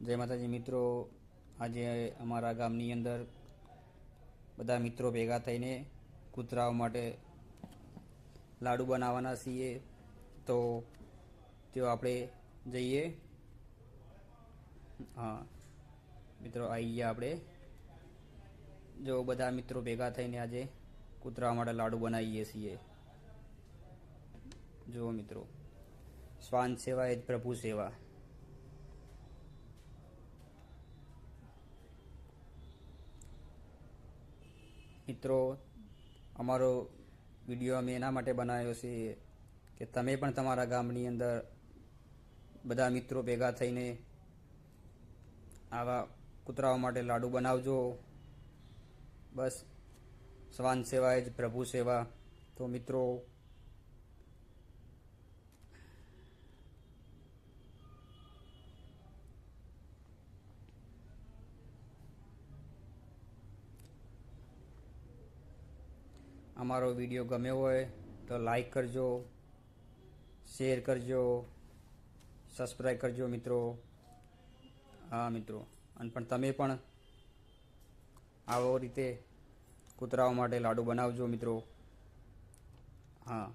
જય માતાજી મિત્રો, આજે અમારા ગામની અંદર બધા મિત્રો ભેગા થઈને કૂતરાઓ માટે લાડુ બનાવવાના છીએ. તો તેઓ આપણે જઈએ. હા મિત્રો, આવી ગયા આપણે. જો બધા મિત્રો ભેગા થઈને આજે કૂતરાઓ માટે લાડુ બનાવીએ છીએ. જુઓ મિત્રો, શ્વાન સેવા એ જ પ્રભુ સેવા. મિત્રો, અમારો વિડીયો અમે એના માટે બનાવ્યો છે કે તમે પણ તમારા ગામની અંદર બધા મિત્રો ભેગા થઈને આવા કૂતરાઓ માટે લાડુ બનાવજો. બસ, શ્વાન સેવા એ જ પ્રભુ સેવા. તો મિત્રો, અમારો વિડીયો ગમ્યો હોય તો લાઈક કરજો, શેર કરજો, સબસ્ક્રાઈબ કરજો મિત્રો. હા મિત્રો, અને પણ તમે પણ આવો રીતે કૂતરાઓ માટે લાડુ બનાવજો મિત્રો. હા.